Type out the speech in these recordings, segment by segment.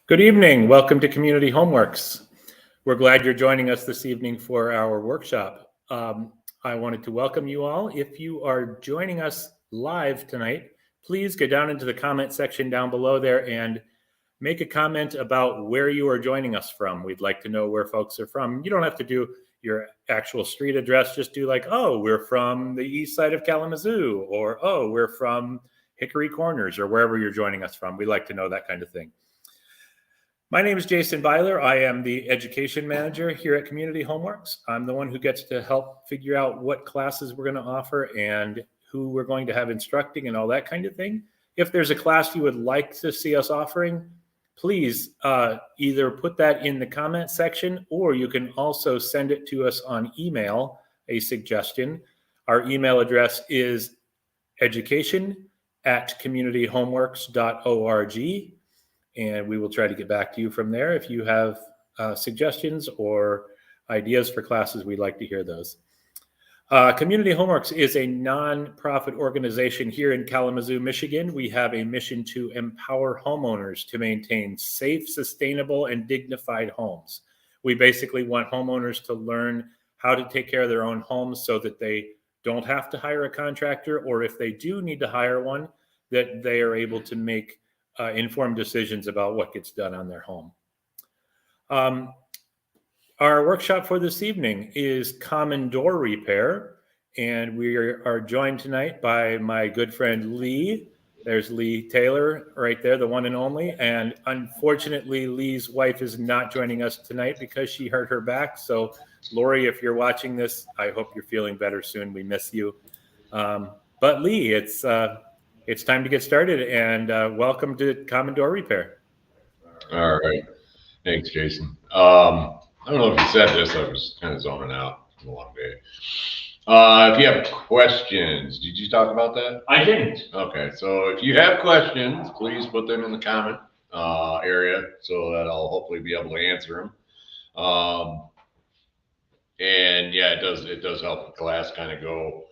Good evening. Welcome to Community Homeworks. We're glad you're joining us this evening for our workshop. I wanted to welcome you all. If you are joining us live tonight, please go down into the comment section down below there and make a comment about where you are joining us from. We'd like to know where folks are from. You don't have to do your actual street address. Just do like, oh, we're from the east side of Kalamazoo, or oh, we're from Hickory Corners, or wherever you're joining us from. We like to know that kind of thing. My name is Jason Byler. I am the education manager here at Community Homeworks. I'm the one who gets to help figure out what classes we're going to offer and who we're going to have instructing and all that kind of thing. If there's a class you would like to see us offering, please either put that in the comment section, or you can also send it to us on email, a suggestion. Our email address is education@communityhomeworks.org. And we will try to get back to you from there. If you have suggestions or ideas for classes, we'd like to hear those. Community Homeworks is a nonprofit organization here in Kalamazoo, Michigan. We have a mission to empower homeowners to maintain safe, sustainable, and dignified homes. We basically want homeowners to learn how to take care of their own homes so that they don't have to hire a contractor, or if they do need to hire one, that they are able to make informed decisions about what gets done on their home. Our workshop for this evening is common door repair, and we are joined tonight by my good friend Lee. There's Lee Taylor right there, the one and only. And unfortunately, Lee's wife is not joining us tonight because she hurt her back. So Lori, if you're watching this, I hope you're feeling better soon. We miss you. But Lee, it's time to get started, and welcome to Common Door Repair. All right. Thanks, Jason. I don't know if you said this. I was kind of zoning out. It's a long day. If you have questions, did you talk about that? I didn't. Okay. So if you have questions, please put them in the comment area so that I'll hopefully be able to answer them. And yeah, it does help the class kind of go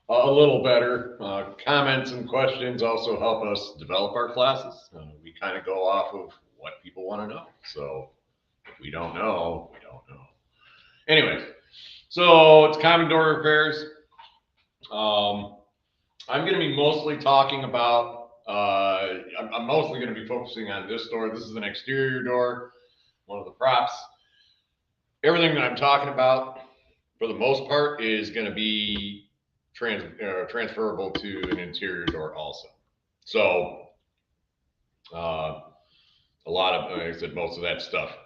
a little better. Comments and questions also help us develop our classes. We kind of go off of what people want to know. So if we don't know, we don't know. Anyways, so it's common door repairs. I'm going to be mostly talking about, I'm mostly going to be focusing on this door. This is an exterior door, one of the props. Everything that I'm talking about, for the most part, is going to be transferable to an interior door also. So a lot of, like I said, most of that stuff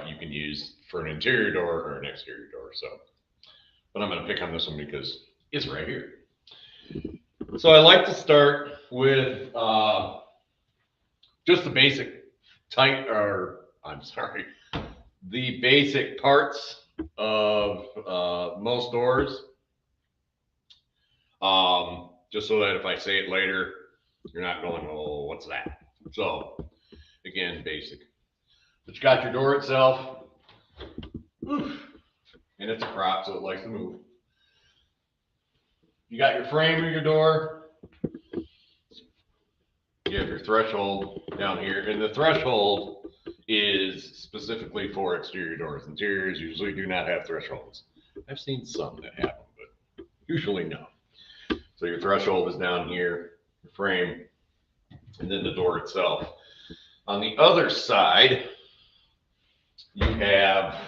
you can use for an interior door or an exterior door. So, but I'm going to pick on this one because it's right here. So I like to start with just the basic the basic parts of most doors. Just so that if I say it later, you're not going, oh, what's that? So again, basic. But you got your door itself, and it's a prop, so it likes to move. You got your frame of your door. You have your threshold down here, and the threshold is specifically for exterior doors. Interiors usually do not have thresholds. I've seen some that have them, but usually no. So your threshold is down here, your frame, and then the door itself. On the other side, you have,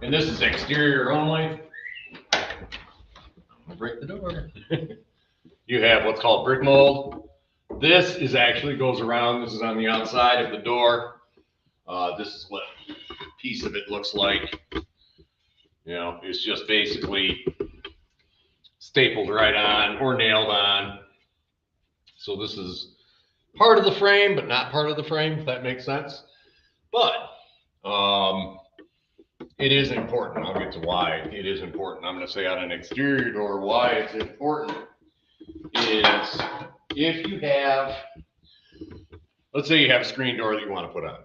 and this is exterior only. I'm gonna break the door. You have what's called brick mold. This is actually goes around. This is on the outside of the door. This is what a piece of it looks like. You know, it's just basically stapled right on or nailed on. So this is part of the frame, but not part of the frame, if that makes sense. But it is important. I'll get to why it is important. I'm going to say on an exterior door why it's important is if you have, let's say you have a screen door that you want to put on.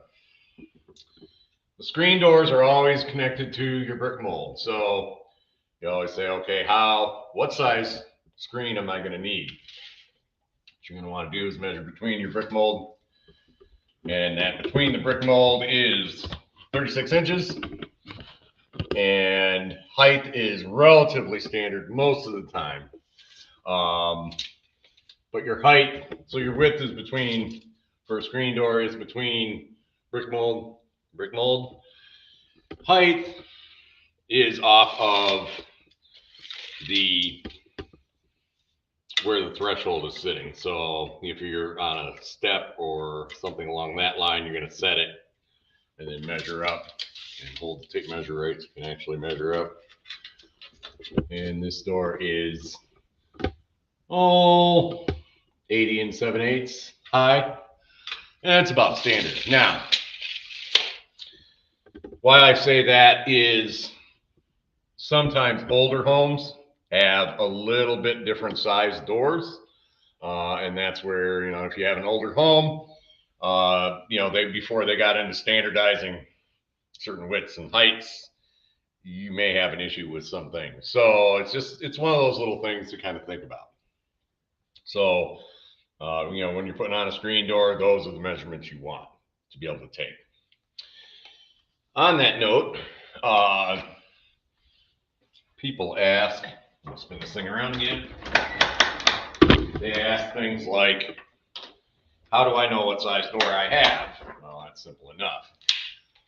The screen doors are always connected to your brick mold. So you always say, okay, what size screen am I going to need? What you're going to want to do is measure between your brick mold And that between the brick mold is 36 inches. And height is relatively standard most of the time. But your height, so your width is between, for a screen door, is between brick mold. Height is off of where the threshold is sitting. So if you're on a step or something along that line, you're going to set it and then measure up and hold the tape measure right so you can actually measure up. And this door is 80 and 7/8 high, and it's about standard. Now, why I say that is sometimes older homes have a little bit different size doors, and that's where, you know, if you have an older home, you know, before they got into standardizing certain widths and heights, you may have an issue with some things. So it's one of those little things to kind of think about. So, you know, when you're putting on a screen door, those are the measurements you want to be able to take. On that note, people ask, I'm gonna spin this thing around again. They ask things like, how do I know what size door I have? Well, that's simple enough.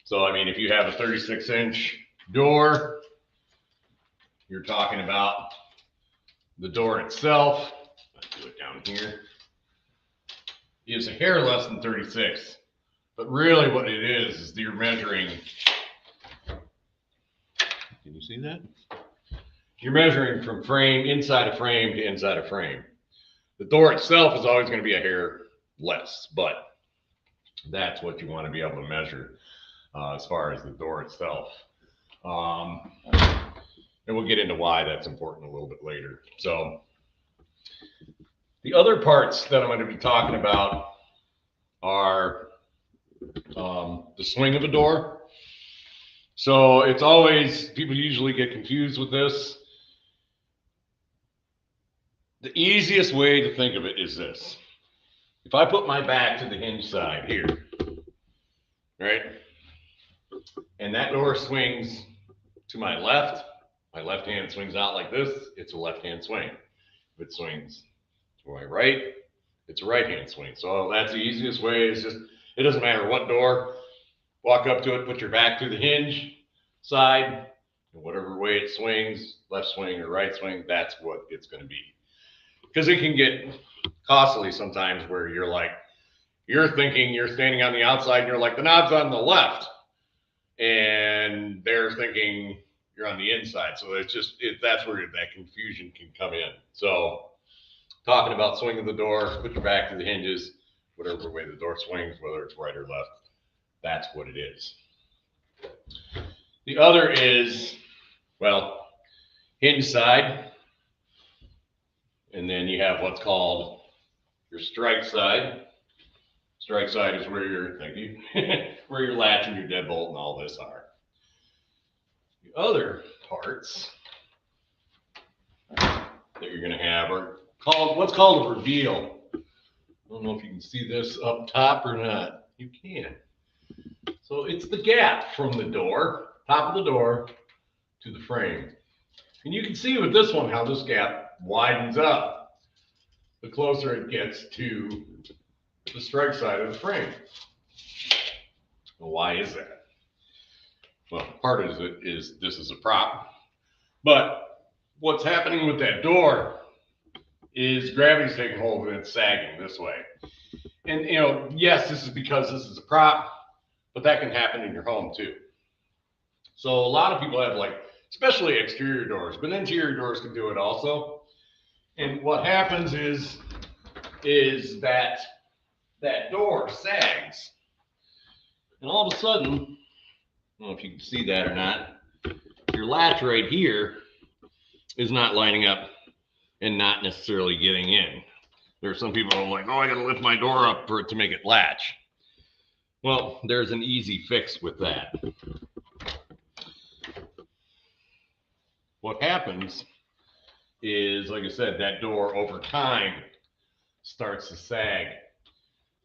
So, I mean, if you have a 36-inch door, you're talking about the door itself. Let's do it down here. Is a hair less than 36, but really what it is you're measuring. Can you see that? You're measuring from frame, inside a frame to inside a frame. The door itself is always going to be a hair less, but that's what you want to be able to measure as far as the door itself. And we'll get into why that's important a little bit later. So the other parts that I'm going to be talking about are the swing of a door. So it's always, people usually get confused with this. The easiest way to think of it is this. If I put my back to the hinge side here, right, and that door swings to my left hand swings out like this, it's a left hand swing. If it swings to my right, it's a right hand swing. So that's the easiest way. Is just, it doesn't matter what door, walk up to it, put your back to the hinge side, and whatever way it swings, left swing or right swing, that's what it's going to be. Because it can get costly sometimes where you're like, you're thinking you're standing on the outside and you're like, the knob's on the left, and they're thinking you're on the inside. So it's just, that's where that confusion can come in. So talking about swinging the door, put your back to the hinges, whatever way the door swings, whether it's right or left, that's what it is. The other is, well, hinge side. And then you have what's called your strike side. Strike side is where your, thank you, where your latch and your deadbolt and all this are. The other parts that you're going to have are called, what's called a reveal. I don't know if you can see this up top or not. You can. So it's the gap from the door, top of the door, to the frame. And you can see with this one how this gap widens up the closer it gets to the strike side of the frame. Well, why is that? Well, part of it is this is a prop, but what's happening with that door is gravity's taking hold and it's sagging this way. And, you know, yes, this is because this is a prop, but that can happen in your home too. So a lot of people have, like, especially exterior doors, but interior doors can do it also. And what happens is that door sags. And all of a sudden, I don't know if you can see that or not, your latch right here is not lining up and not necessarily getting in. There are some people who are like, oh, I got to lift my door up for it to make it latch. Well, there's an easy fix with that. What happens is, like I said, that door over time starts to sag.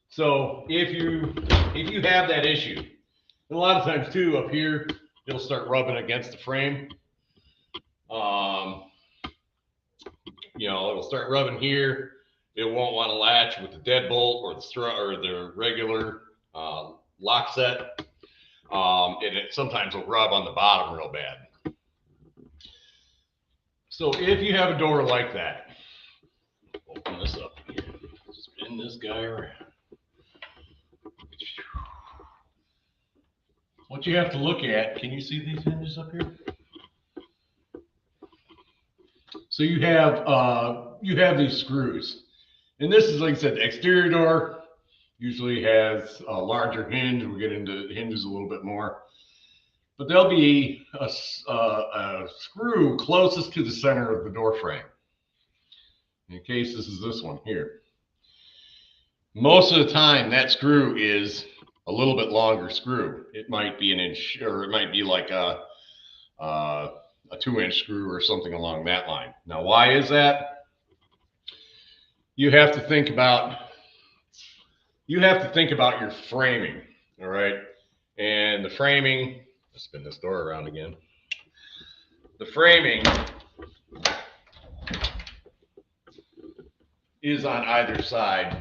So if you if you have that issue, and a lot of times too, up here, it'll start rubbing against the frame. It'll start rubbing here. It won't want to latch with the deadbolt or the regular lock set. And it sometimes will rub on the bottom real bad. So if you have a door like that, open this up here, spin this guy around. What you have to look at, can you see these hinges up here? So you have these screws. And this is, like I said, the exterior door usually has a larger hinge. We'll get into hinges a little bit more. But there'll be a screw closest to the center of the door frame. In case this is this one here. Most of the time, that screw is a little bit longer screw. It might be an inch, or it might be like a 2-inch screw or something along that line. Now, why is that? You have to think about your framing, all right? And the framing, let's spin this door around again. The framing is on either side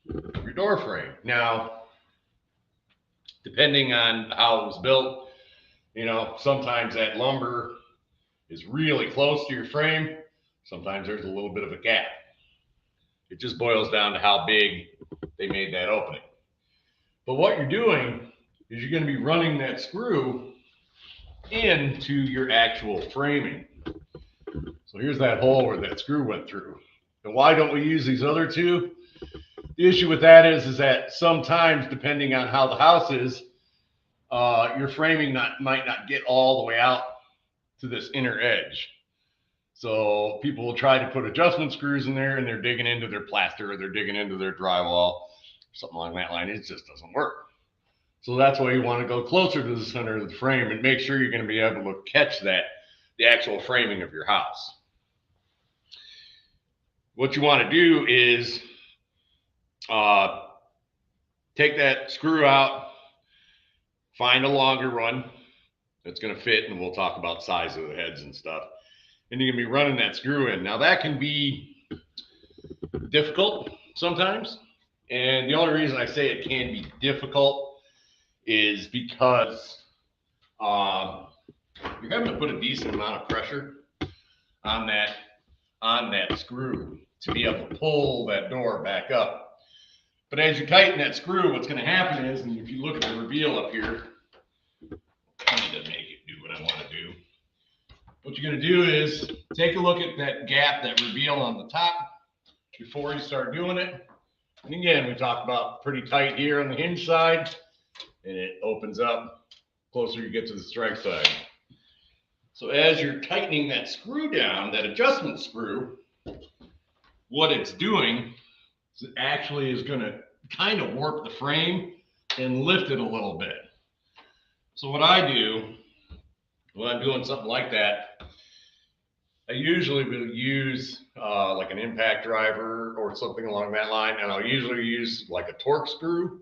of your door frame. Now, depending on how it was built, sometimes that lumber is really close to your frame. Sometimes there's a little bit of a gap. It just boils down to how big they made that opening. But what you're doing is you're going to be running that screw into your actual framing. So here's that hole where that screw went through. And why don't we use these other two? The issue with that is that sometimes, depending on how the house is, your framing might not get all the way out to this inner edge. So people will try to put adjustment screws in there and they're digging into their plaster or they're digging into their drywall, something along that line. It just doesn't work. So that's why you want to go closer to the center of the frame and make sure you're going to be able to catch the actual framing of your house. What you want to do is take that screw out, find a longer one that's going to fit, and we'll talk about size of the heads and stuff. And you're going to be running that screw in. Now that can be difficult sometimes. And the only reason I say it can be difficult is because you're having to put a decent amount of pressure on that screw to be able to pull that door back up. But as you tighten that screw, what's going to happen is, and if you look at the reveal up here, I need to make it do what I want to do. What you're going to do is take a look at that gap, that reveal on the top before you start doing it. And again, we talked about pretty tight here on the hinge side, and it opens up closer you get to the strike side. So as you're tightening that screw down, that adjustment screw, what it's doing is it actually is going to kind of warp the frame and lift it a little bit. So what I do when I'm doing something like that, I usually will use like an impact driver or something along that line, and I'll usually use like a torque screw.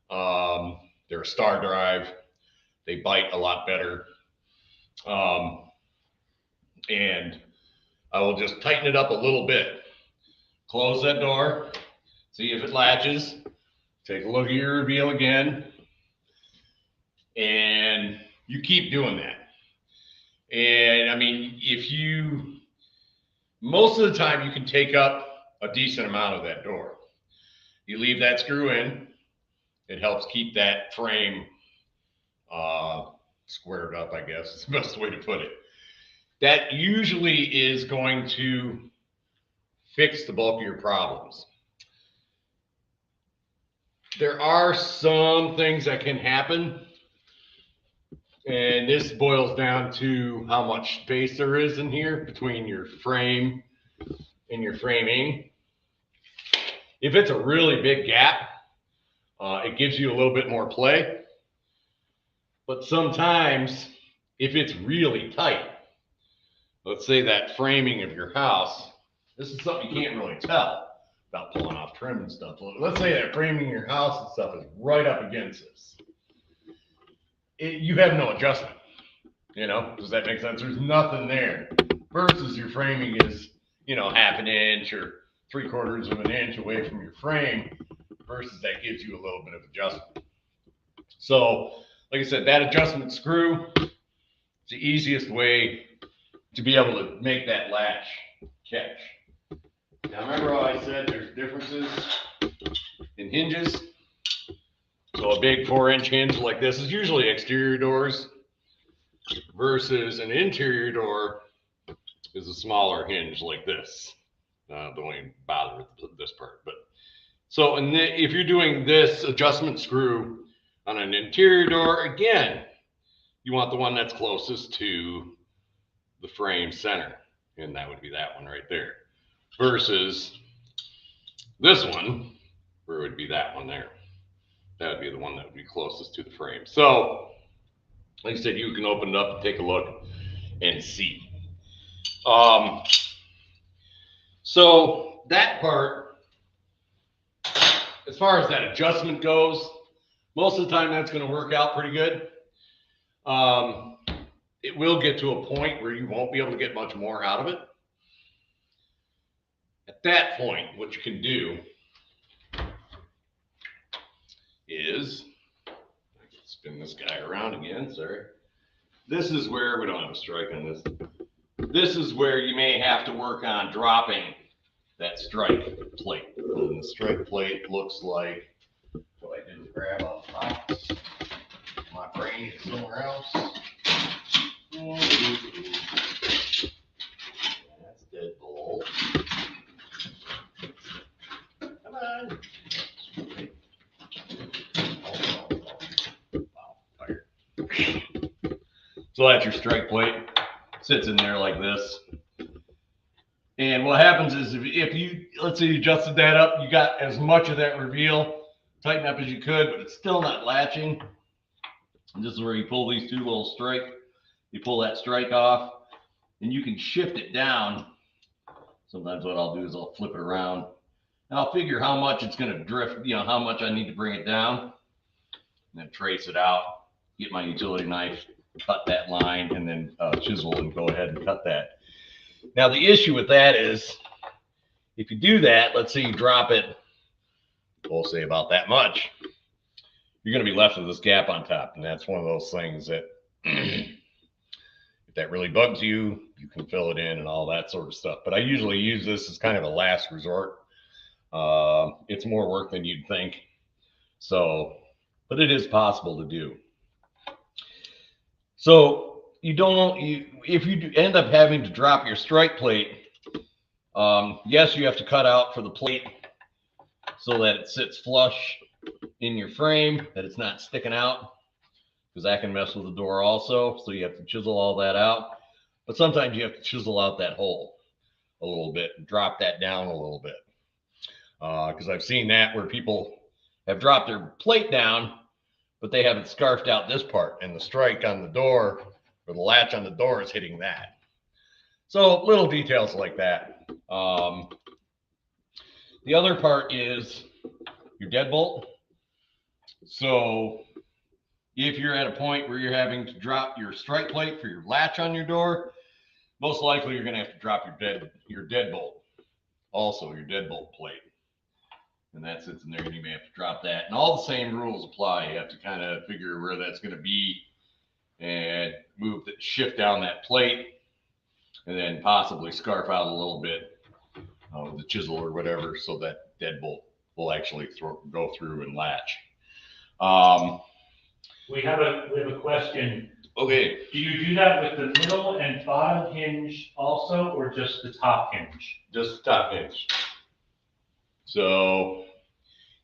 They're a star drive. They bite a lot better. And I will just tighten it up a little bit. Close that door. See if it latches. Take a look at your reveal again. And you keep doing that. And I mean, most of the time you can take up a decent amount of that door. You leave that screw in. It helps keep that frame squared up, I guess is the best way to put it. That usually is going to fix the bulk of your problems. There are some things that can happen, and this boils down to how much space there is in here between your frame and your framing. If it's a really big gap, it gives you a little bit more play. But sometimes, if it's really tight, let's say that framing of your house, this is something you can't really tell. without pulling off trim and stuff. Let's say that framing in your house and stuff is right up against this. You have no adjustment. You know, does that make sense? There's nothing there. Versus your framing is, you know, half an inch or 3/4 of an inch away from your frame. Versus that gives you a little bit of adjustment. So, like I said, that adjustment screw is the easiest way to be able to make that latch catch. Now, remember how I said there's differences in hinges? So a big 4-inch hinge like this is usually exterior doors versus an interior door is a smaller hinge like this. Don't even bother with this part. But so if you're doing this adjustment screw on an interior door, again, you want the one that's closest to the frame center, and that would be that one right there, versus this one, where it would be that one there. That would be the one that would be closest to the frame. So, like I said, you can open it up and take a look and see. So that part, as far as that adjustment goes, most of the time that's going to work out pretty good. It will get to a point where you won't be able to get much more out of it. At that point, what you can do is, I can spin this guy around again, sorry. This is where, we don't have a strike on this. This is where you may have to work on dropping that strike plate. And the strike plate looks like, so I didn't grab a box. My brain is somewhere else. That's deadbolt. Come on. Tired. So that's your strike plate. Sits in there like this. And what happens is if you, let's say you adjusted that up, you got as much of that reveal, tighten up as you could, but it's still not latching. And this is where you pull these two little strike. You pull that strike off, and you can shift it down. Sometimes what I'll do is I'll flip it around, and I'll figure how much it's going to drift, you know, how much I need to bring it down, and then trace it out, get my utility knife, cut that line, and then chisel and go ahead and cut that. Now, the issue with that is if you do that, let's say you drop it, we'll say about that much, you're going to be left with this gap on top. And that's one of those things that if that really bugs you, you can fill it in and all that sort of stuff. But I usually use this as kind of a last resort. It's more work than you'd think. So, but it is possible to do. So if you end up having to drop your strike plate, yes, you have to cut out for the plate so that it sits flush in your frame, that it's not sticking out, because that can mess with the door also. So you have to chisel all that out. But sometimes you have to chisel out that hole a little bit and drop that down a little bit. Because I've seen that where people have dropped their plate down, but they haven't scarfed out this part, and the strike on the door or the latch on the door is hitting that. So little details like that. The other part is your deadbolt. So if you're at a point where you're having to drop your strike plate for your latch on your door, most likely you're going to have to drop your deadbolt, also your deadbolt plate. And that sits in there, and you may have to drop that. And all the same rules apply. You have to kind of figure where that's going to be and shift down that plate, and then possibly scarf out a little bit with the chisel or whatever, so that deadbolt will actually go through and latch. We have a question. Okay. Do you do that with the middle and bottom hinge also, or just the top hinge? Just the top hinge. So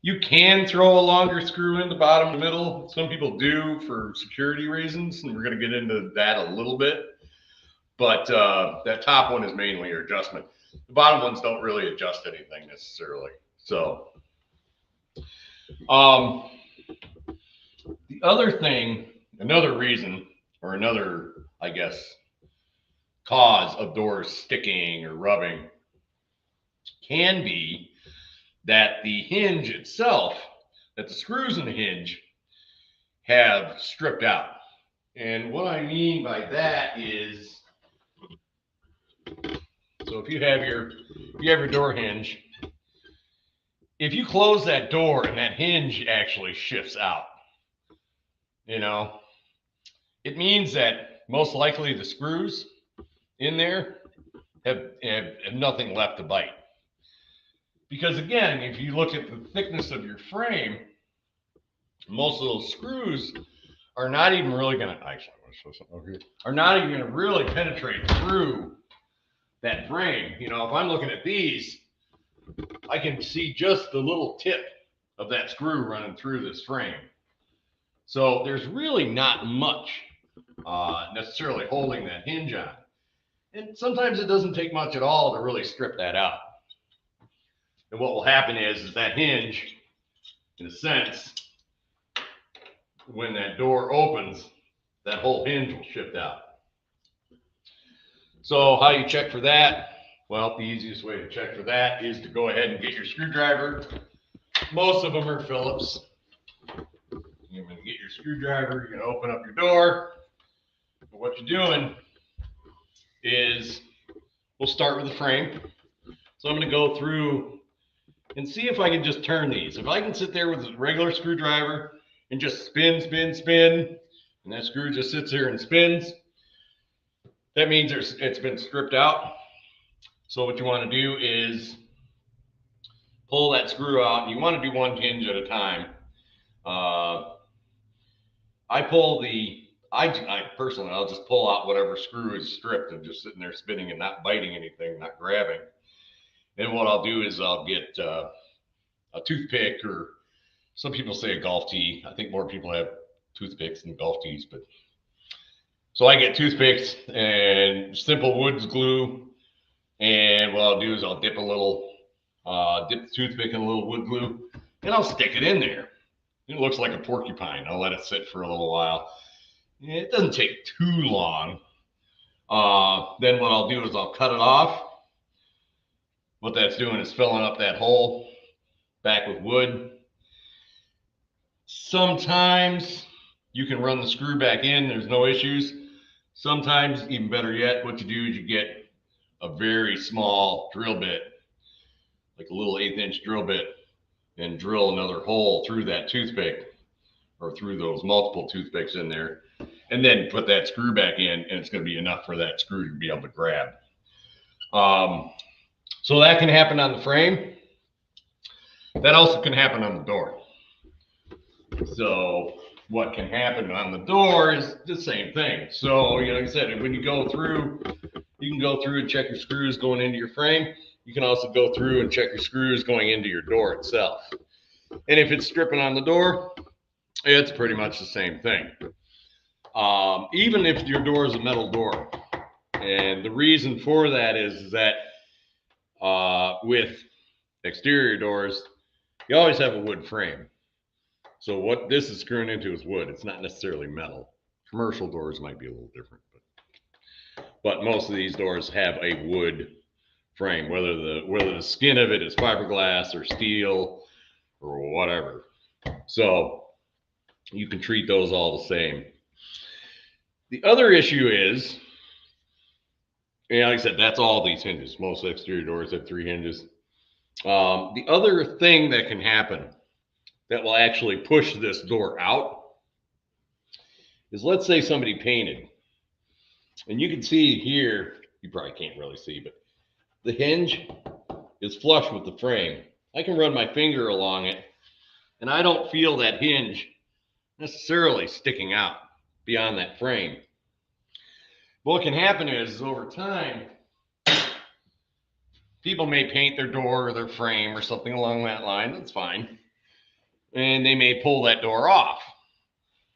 you can throw a longer screw in the bottom and middle. Some people do for security reasons, and we're going to get into that a little bit. But that top one is mainly your adjustment. The bottom ones don't really adjust anything necessarily. So the other thing, another reason, or another, I guess, cause of doors sticking or rubbing can be that the hinge itself, that the screws in the hinge have stripped out. And what I mean by that is, so if you have your door hinge, if you close that door and that hinge actually shifts out, it means that most likely the screws in there have nothing left to bite. Because again, if you look at the thickness of your frame, most of those screws are not even really going to, actually, I'm going to show something over here, are not even going to really penetrate through that frame. If I'm looking at these, I can see just the little tip of that screw running through this frame. So there's really not much necessarily holding that hinge on. And sometimes it doesn't take much at all to really strip that out. And what will happen is that hinge, in a sense, when that door opens, that whole hinge will shift out. So how you check for that? Well, the easiest way to check for that is to go ahead and get your screwdriver. Most of them are Phillips. You're going to get your screwdriver, you're going to open up your door. But what you're doing is, we'll start with the frame. So I'm going to go through and see if I can just turn these. If I can sit there with a regular screwdriver and just spin, and that screw just sits there and spins, that means it's been stripped out. So what you want to do is pull that screw out, and you want to do one hinge at a time. I personally, I'll just pull out whatever screw is stripped and just sitting there spinning and not biting anything, not grabbing. And what I'll do is I'll get a toothpick, or some people say a golf tee. I think more people have toothpicks than golf tees, but so I get toothpicks and simple wood glue. And what I'll do is I'll dip the toothpick in a little wood glue, and I'll stick it in there. It looks like a porcupine. I'll let it sit for a little while. It doesn't take too long. Then what I'll do is I'll cut it off. What that's doing is filling up that hole back with wood. Sometimes you can run the screw back in. There's no issues. Sometimes, even better yet, what you do is you get a very small drill bit, like a little 1/8" drill bit, and drill another hole through that toothpick, or through those multiple toothpicks in there, and then put that screw back in, and it's going to be enough for that screw to be able to grab. So that can happen on the frame. That also can happen on the door. So what can happen on the door is the same thing. So, like I said, when you go through, you can go through and check your screws going into your frame. You can also go through and check your screws going into your door itself. And if it's stripping on the door, it's pretty much the same thing. Even if your door is a metal door. And the reason for that is that with exterior doors, you always have a wood frame. So what this is screwing into is wood. It's not necessarily metal. Commercial doors might be a little different, but most of these doors have a wood frame, whether the skin of it is fiberglass or steel or whatever. So you can treat those all the same. The other issue is, like I said, that's all these hinges. Most exterior doors have 3 hinges. The other thing that can happen that will actually push this door out is, let's say somebody painted, and you can see here, you probably can't really see, but the hinge is flush with the frame. I can run my finger along it, and I don't feel that hinge necessarily sticking out beyond that frame. But what can happen is over time, people may paint their door or their frame or something along that line. That's fine. And they may pull that door off,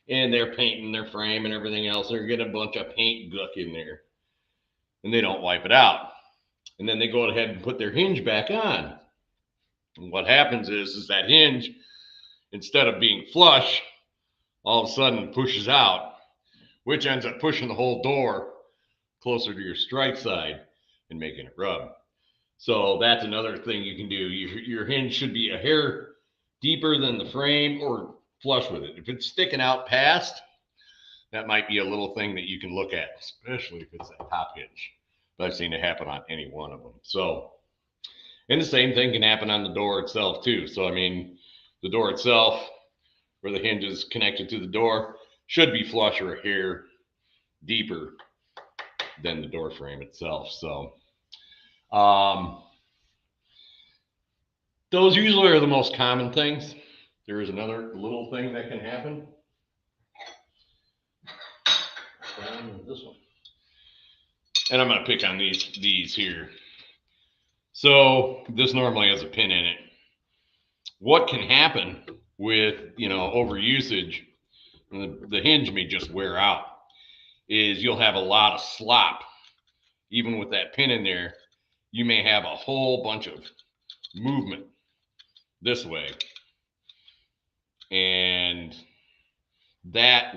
and they're painting their frame and everything else. They're getting a bunch of paint gook in there, and they don't wipe it out. And then they go ahead and put their hinge back on. And what happens is that hinge, instead of being flush, all of a sudden pushes out, which ends up pushing the whole door closer to your strike side and making it rub. So that's another thing you can do. Your hinge should be a hair deeper than the frame or flush with it. If it's sticking out past, that might be a little thing that you can look at, especially if it's that top hinge. But I've seen it happen on any one of them. So, and the same thing can happen on the door itself too. So, I mean, the door itself, where the hinge is connected to the door, should be flush or a hair deeper than the door frame itself. So, those usually are the most common things. There is another little thing that can happen. This one. And I'm going to pick on these here. So this normally has a pin in it. What can happen with, overusage, the hinge may just wear out, is you'll have a lot of slop. Even with that pin in there, you may have a whole bunch of movement this way. And that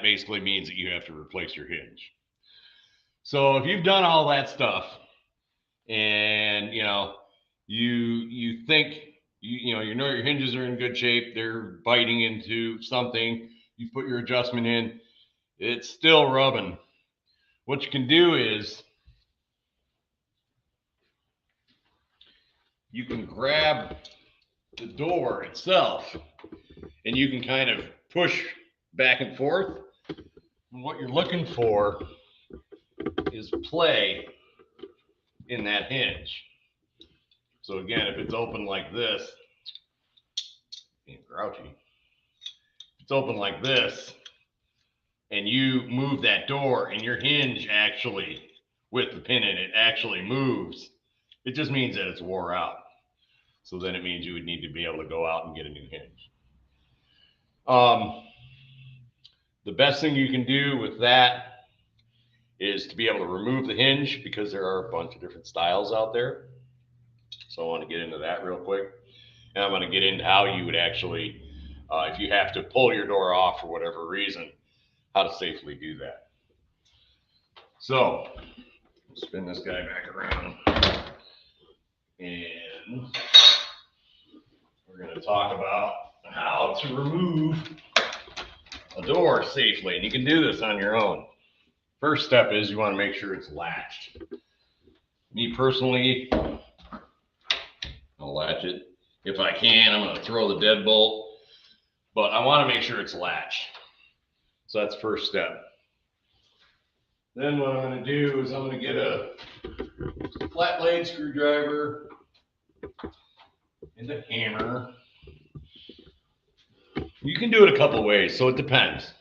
basically means that you have to replace your hinge. So if you've done all that stuff and you think your hinges are in good shape, they're biting into something, you put your adjustment in, it's still rubbing. What you can do is you can grab the door itself and you can kind of push back and forth. And what you're looking for is play in that hinge. So again, if it's open like this, being grouchy, if it's open like this, and you move that door and your hinge actually, with the pin in it, actually moves, it just means that it's wore out. So then it means you would need to be able to go out and get a new hinge. The best thing you can do with that is to be able to remove the hinge, because there are a bunch of different styles out there. So I want to get into that real quick. And I'm going to get into how you would actually, if you have to pull your door off for whatever reason, how to safely do that. So spin this guy back around. And we're going to talk about how to remove a door safely. And you can do this on your own. First step is you want to make sure it's latched. Me personally, I'll latch it. If I can, I'm going to throw the deadbolt, but I want to make sure it's latched. So that's first step. Then what I'm going to do is I'm going to get a flat blade screwdriver and a hammer. You can do it a couple ways, so it depends.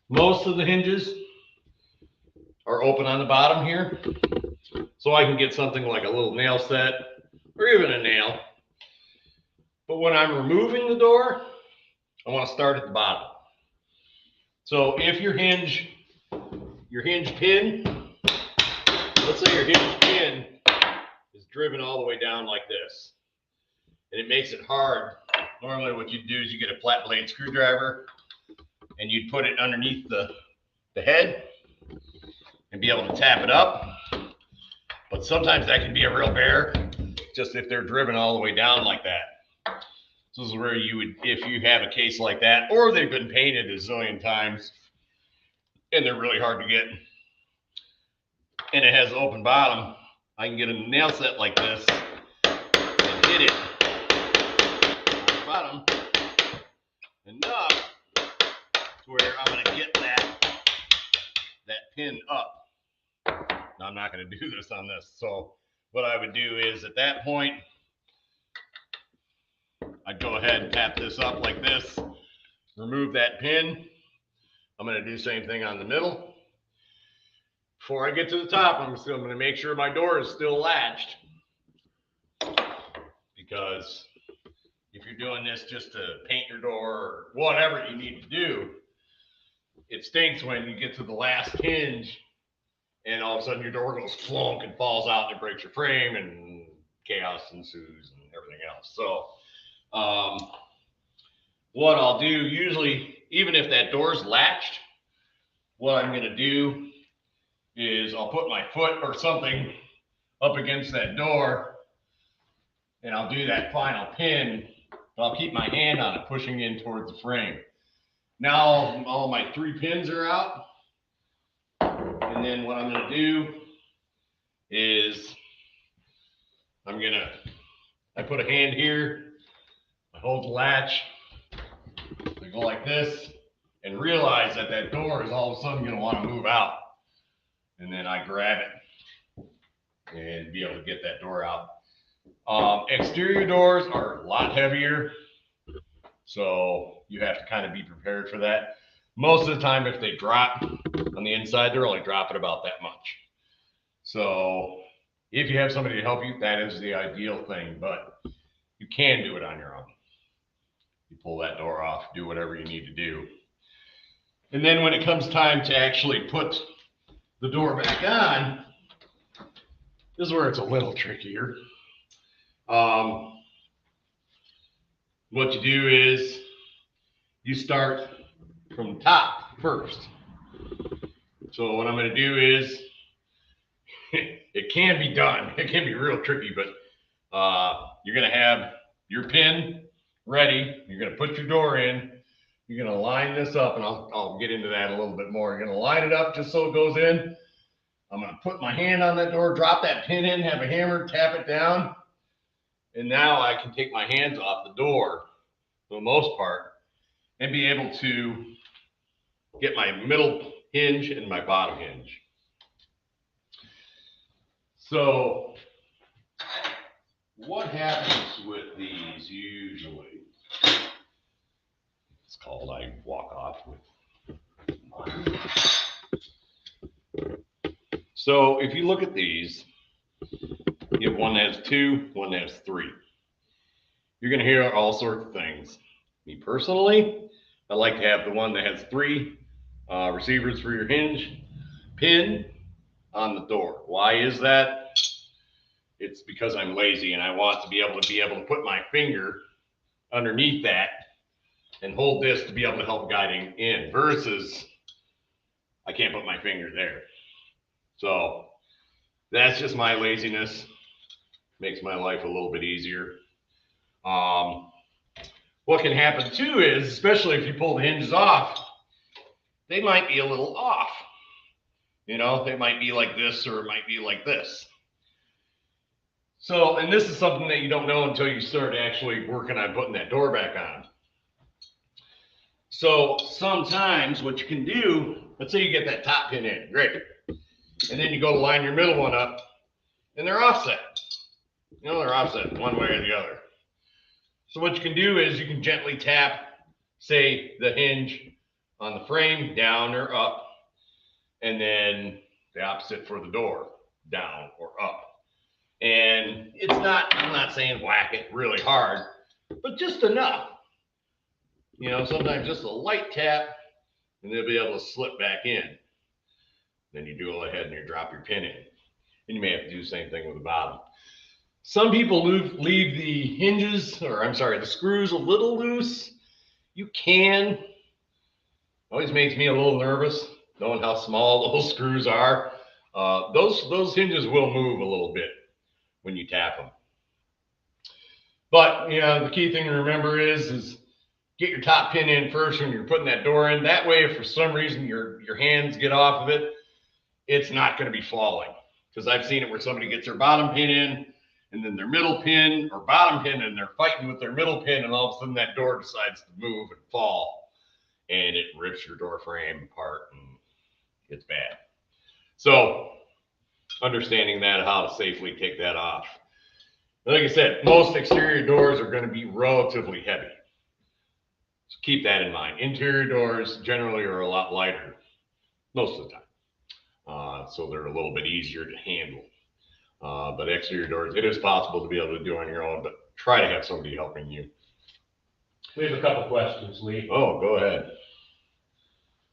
Most of the hinges are open on the bottom here, so I can get something like a little nail set or even a nail. But when I'm removing the door, I want to start at the bottom. So if your hinge pin, let's say your hinge pin is driven all the way down like this, and it makes it hard. Normally what you do is you get a flat blade screwdriver and you'd put it underneath the head and be able to tap it up. But sometimes that can be a real bear, just if they're driven all the way down like that. So this is where you would, if you have a case like that, or they've been painted a zillion times and they're really hard to get, and it has an open bottom, I can get a nail set like this and hit it on the bottom enough to where I'm going to get that pin up. Now, I'm not going to do this on this. So what I would do is at that point, I'd go ahead and tap this up like this, remove that pin. I'm going to do the same thing on the middle. Before I get to the top, I'm going to make sure my door is still latched, because if you're doing this just to paint your door or whatever you need to do, it stinks when you get to the last hinge and all of a sudden your door goes flunk and falls out and it breaks your frame and chaos ensues and everything else. So what I'll do usually, even if that door's latched, what I'm going to do is I'll put my foot or something up against that door, and I'll do that final pin, but I'll keep my hand on it, pushing in towards the frame. Now all my 3 pins are out, and then what I'm going to do is I put a hand here, I hold the latch, I go like this, and realize that that door is all of a sudden going to want to move out. And then I grab it and be able to get that door out. Exterior doors are a lot heavier, so you have to kind of be prepared for that. Most of the time, if they drop on the inside, they're only dropping about that much. So if you have somebody to help you, that is the ideal thing, but you can do it on your own. You pull that door off, do whatever you need to do. And then when it comes time to actually put the door back on, this is where it's a little trickier. What you do is you start from the top first. So what I'm going to do is, it can be done. It can be real tricky, but you're going to have your pin ready. You're going to put your door in. You're going to line this up, and I'll get into that a little bit more. You're going to line it up just so it goes in. I'm going to put my hand on that door, drop that pin in, have a hammer, tap it down. And now I can take my hands off the door for the most part and be able to get my middle hinge and my bottom hinge. So what happens with these usually? It's called I walk off with mine. So if you look at these, you have one that has 2, one that has 3. You're going to hear all sorts of things. Me personally, I like to have the one that has 3 receivers for your hinge pin on the door. Why is that? It's because I'm lazy and I want to be able to put my finger underneath that and hold this to be able to help guiding in, versus I can't put my finger there. So that's just my laziness. Makes my life a little bit easier. What can happen too is, especially if you pull the hinges off, they might be a little off. You know, they might be like this, or it might be like this. So, and this is something that you don't know until you start actually working on putting that door back on. So sometimes what you can do, let's say you get that top pin in, great. And then you go to line your middle one up, and they're offset. You know, they're offset one way or the other. So what you can do is you can gently tap, say, the hinge on the frame down or up, and then the opposite for the door, down or up. And it's not, I'm not saying whack it really hard, but just enough. You know, sometimes just a light tap, and they'll be able to slip back in. Then you go ahead and you drop your pin in. And you may have to do the same thing with the bottom. Some people leave the hinges, or I'm sorry, the screws a little loose. You can. Always makes me a little nervous, knowing how small those screws are. Those hinges will move a little bit when you tap them. But, you know, the key thing to remember is get your top pin in first when you're putting that door in. That way, if for some reason your hands get off of it, it's not going to be falling. Because I've seen it where somebody gets their bottom pin in, and then their middle pin or bottom pin, and they're fighting with their middle pin, and all of a sudden that door decides to move and fall, and it rips your door frame apart, and it's bad. So understanding that, how to safely take that off. Like I said, most exterior doors are going to be relatively heavy. So keep that in mind. Interior doors generally are a lot lighter most of the time. So they're a little bit easier to handle. But exterior doors, it is possible to be able to do on your own, but try to have somebody helping you. We have a couple questions, Lee. Oh, go ahead.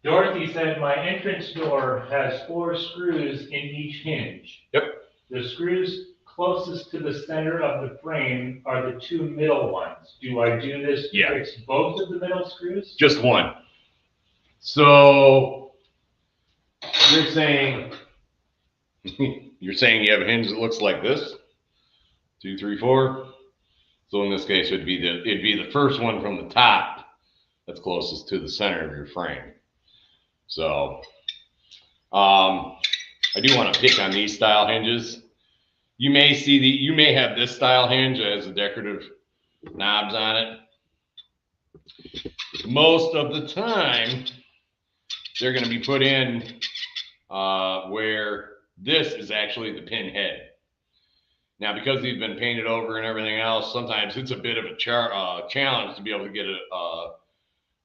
Dorothy said, my entrance door has 4 screws in each hinge. Yep. The screws closest to the center of the frame are the 2 middle ones. Do I do this to fix both of the middle screws? Just one. So you're saying, You're saying you have a hinge that looks like this? 2, 3, 4. So in this case, it'd be the first one from the top that's closest to the center of your frame. So I do want to pick on these style hinges. You may have this style hinge as the decorative knobs on it. Most of the time, they're going to be put in where this is actually the pin head. Now, because they've been painted over and everything else, sometimes it's a bit of a challenge to be able to get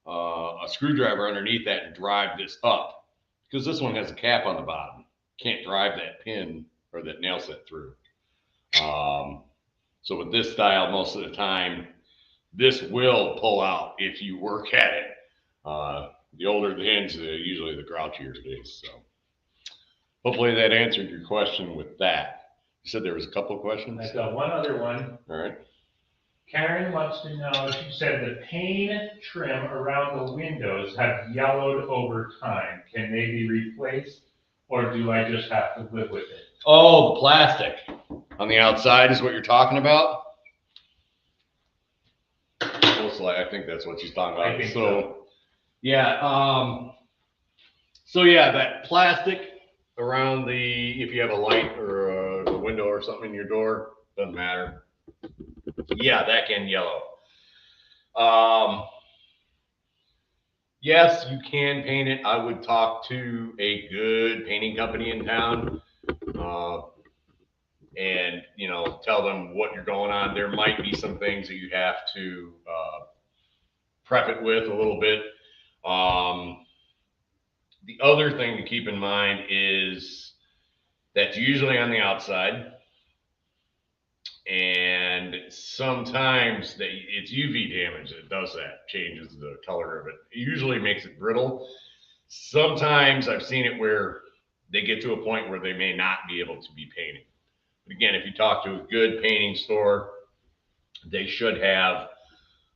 a screwdriver underneath that and drive this up, because this one has a cap on the bottom. Can't drive that pin or that nail set through. So with this style, most of the time, this will pull out if you work at it. The older the hinge, usually the grouchier it is. So hopefully that answered your question with that. You said there was a couple of questions? I got one other one. All right. Karen wants to know, she said the pane trim around the windows have yellowed over time. Can they be replaced, or do I just have to live with it? Oh, the plastic on the outside is what you're talking about? I think that's what she's talking about. So. Yeah. So yeah, that plastic around if you have a light or a window or something in your door, doesn't matter. Yeah, that can yellow. Yes, you can paint it. I would talk to a good painting company in town, and tell them what you're going on. There might be some things that you have to prep it with a little bit. The other thing to keep in mind is that's usually on the outside, and sometimes it's UV damage that does that, changes the color of it. It usually makes it brittle. Sometimes I've seen it where they get to a point where they may not be able to be painted. But again, if you talk to a good painting store, they should have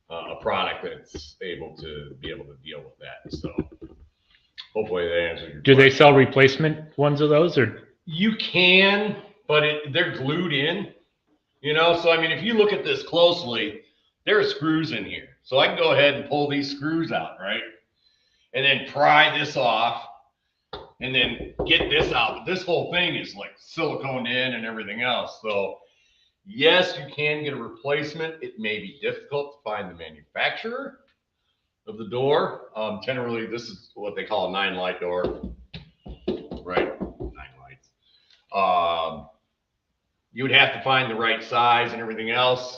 a product that's able to deal with that. So hopefully that answers your question. Do they sell replacement ones of those, or? You can, but they're glued in, So, I mean, if you look at this closely, there are screws in here. So I can go ahead and pull these screws out, right? And then pry this off and then get this out. But this whole thing is like siliconed in and everything else. So yes, you can get a replacement. It may be difficult to find the manufacturer of the door. Generally, this is what they call a 9-light door, right? 9 lights. You would have to find the right size and everything else.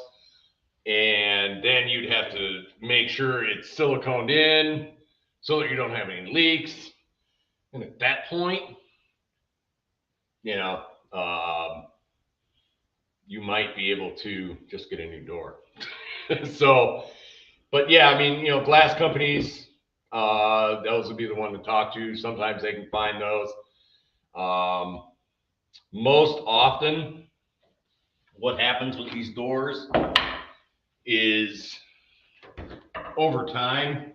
And then you'd have to make sure it's siliconed in so that you don't have any leaks. And at that point, you might be able to just get a new door. So, but yeah, I mean, glass companies, those would be the one to talk to. Sometimes they can find those. Most often, what happens with these doors is over time,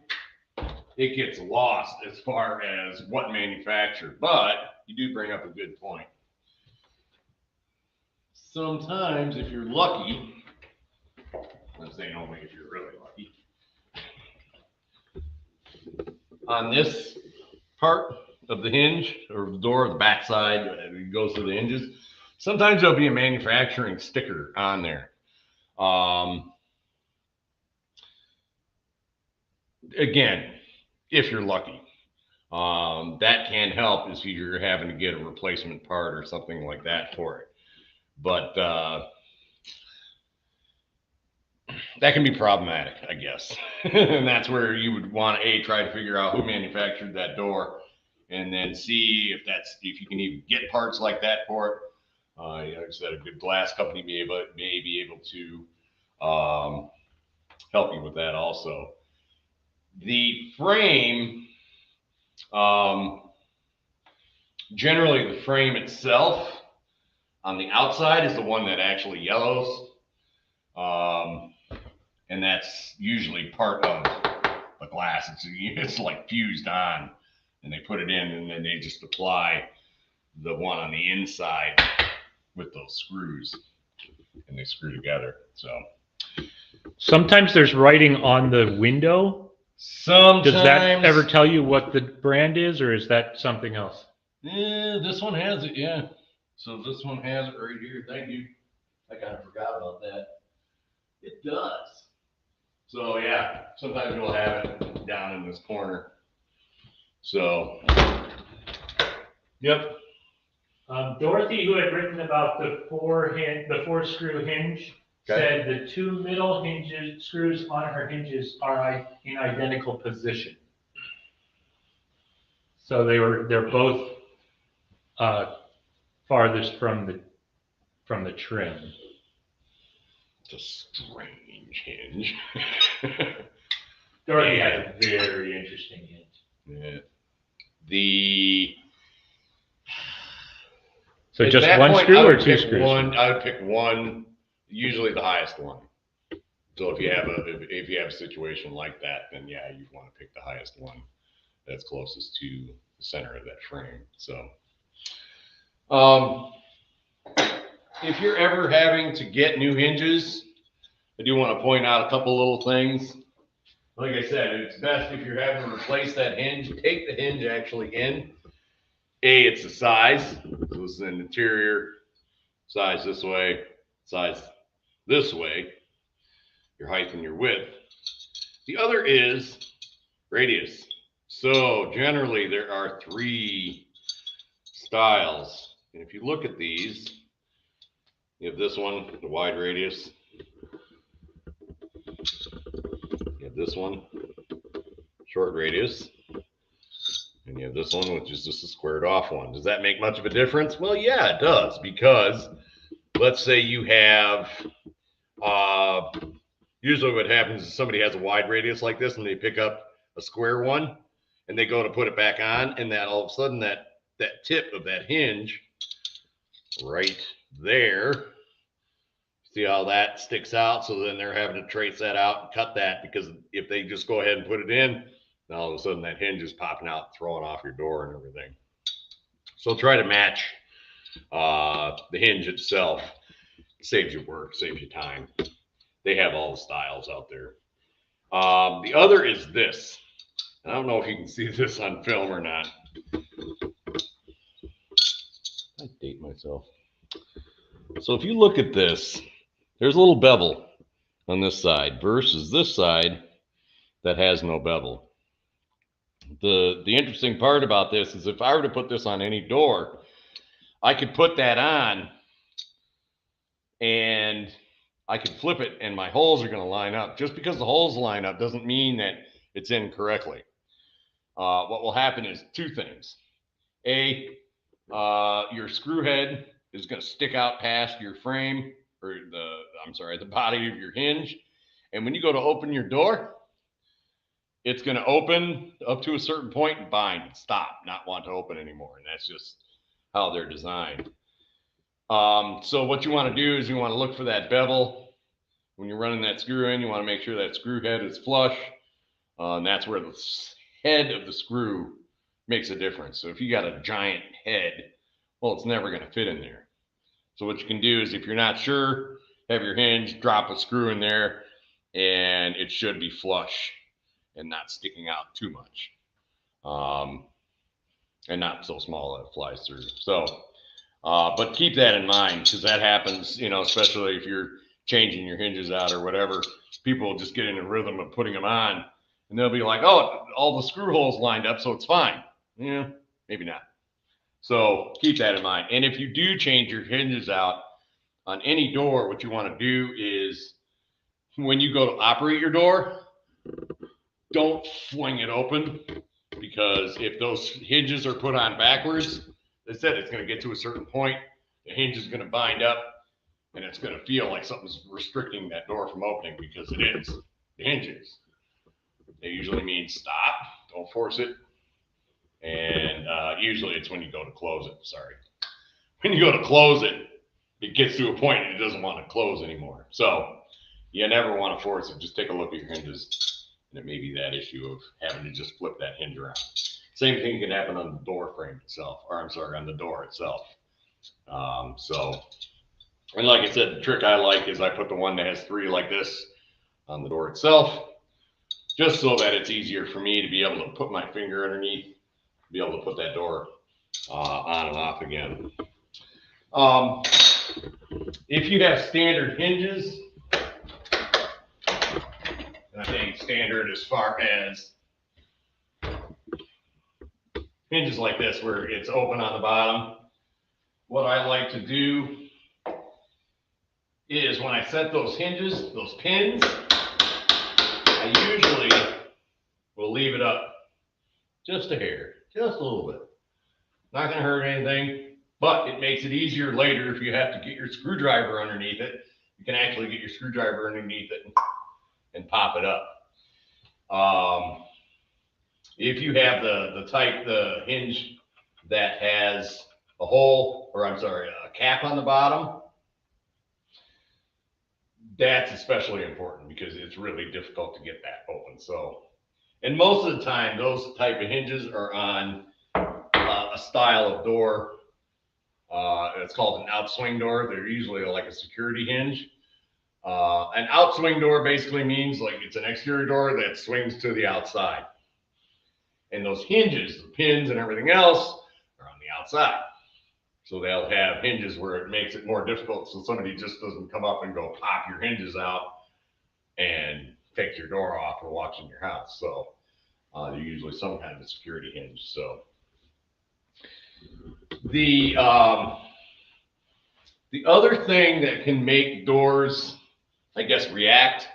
it gets lost as far as what manufacturer, but you do bring up a good point. Sometimes if you're lucky, I'm saying only if you're really lucky, on this part of the hinge or the door, the back side, it goes to the hinges, sometimes there'll be a manufacturing sticker on there. Again, if you're lucky, that can help if you're having to get a replacement part or something like that for it. But that can be problematic, I guess. And that's where you would want to try to figure out who manufactured that door, and then see if you can even get parts like that for it. Like I said, a good glass company may be able to help you with that also. The frame, generally the frame itself on the outside is the one that actually yellows. And that's usually part of the glass. It's like fused on, and they put it in, and then they just apply the one on the inside with those screws, and they screw together. So Sometimes there's writing on the window. sometimes, Does that ever tell you what the brand is, or is that something else? Yeah, this one has it. Yeah. So this one has it right here. Thank you. I kind of forgot about that. It does. So yeah, sometimes we'll have it down in this corner. So, yep. Dorothy, who had written about the four screw hinge, said the two middle hinges screws on her hinges are in identical position. So they're both farthest from the trim. It's a strange hinge. Dorothy has a very interesting hinge. Yeah. So At just that one point, screw I or would two pick screws? I would pick one, usually the highest one. So if you have a situation like that, then yeah, you want to pick the highest one that's closest to the center of that frame. So, if you're ever having to get new hinges, I do want to point out a couple little things. Like I said, it's best if you're having to replace that hinge, take the hinge actually in. It's the size. So this is an interior size this way, size this way, your height and your width. The other is radius. So generally there are 3 styles. And if you look at these, you have this one, the wide radius. You have this one, short radius. And you have this one, which is just a squared off one. Does that make much of a difference? Well, yeah, it does. Because let's say you have, usually what happens is somebody has a wide radius like this and they pick up a square one and they go to put it back on, and that all of a sudden that tip of that hinge right there, see how that sticks out? So then they're having to trace that out and cut that, because if they just go ahead and put it in, then all of a sudden that hinge is popping out, throwing off your door and everything. So try to match the hinge itself. It saves you work, saves you time. They have all the styles out there. The other is this. I don't know if you can see this on film or not. I date myself. So if you look at this, there's a little bevel on this side versus this side that has no bevel. The interesting part about this is if I were to put this on any door, I could put that on and I could flip it and my holes are going to line up. Just because the holes line up doesn't mean that it's in correctly. What will happen is 2 things. Your screw head is going to stick out past your frame, or the body of your hinge. And when you go to open your door, it's going to open up to a certain point and bind and stop, not want to open anymore. And that's just how they're designed. So what you want to do is you want to look for that bevel. When you're running that screw in, you want to make sure that screw head is flush. And that's where the head of the screw makes a difference. So if you got a giant head, well, it's never going to fit in there. So what you can do is, if you're not sure, have your hinge, drop a screw in there, and it should be flush and not sticking out too much. And not so small that it flies through. So, but keep that in mind, because that happens, especially if you're changing your hinges out or whatever. People will just get in a rhythm of putting them on, and they'll be like, oh, all the screw holes lined up, so it's fine. Yeah, maybe not. So keep that in mind. And if you do change your hinges out on any door, what you want to do is, when you go to operate your door, don't fling it open, because if those hinges are put on backwards, they said it's going to get to a certain point, the hinge is going to bind up, and it's going to feel like something's restricting that door from opening, because it is. The hinges. It usually means stop, don't force it. And usually it's when you go to close it. Sorry. When you go to close it, it gets to a point and it doesn't want to close anymore. So you never want to force it. Just take a look at your hinges, and it may be that issue of having to just flip that hinge around. Same thing can happen on the door frame itself, or I'm sorry, on the door itself. And like I said, the trick I like is I put the one that has 3 like this on the door itself, just so that it's easier for me to be able to put my finger underneath, be able to put that door on and off again. If you have standard hinges, and I think standard as far as hinges like this where it's open on the bottom, what I like to do is when I set those hinges, those pins, I usually will leave it up just a hair, just a little bit. Not going to hurt anything, but it makes it easier later if you have to get your screwdriver underneath it. You can actually get your screwdriver underneath it and pop it up. If you have the hinge that has a hole, or I'm sorry, a cap on the bottom, that's especially important because it's really difficult to get that open. So, and most of the time, those type of hinges are on a style of door. It's called an outswing door. They're usually like a security hinge. An outswing door basically means like it's an exterior door that swings to the outside. And those hinges, the pins and everything else are on the outside. So they'll have hinges where it makes it more difficult so somebody just doesn't come up and go pop your hinges out and take your door off or walks in your house. So they're usually some kind of security hinge. So the other thing that can make doors, I guess, react.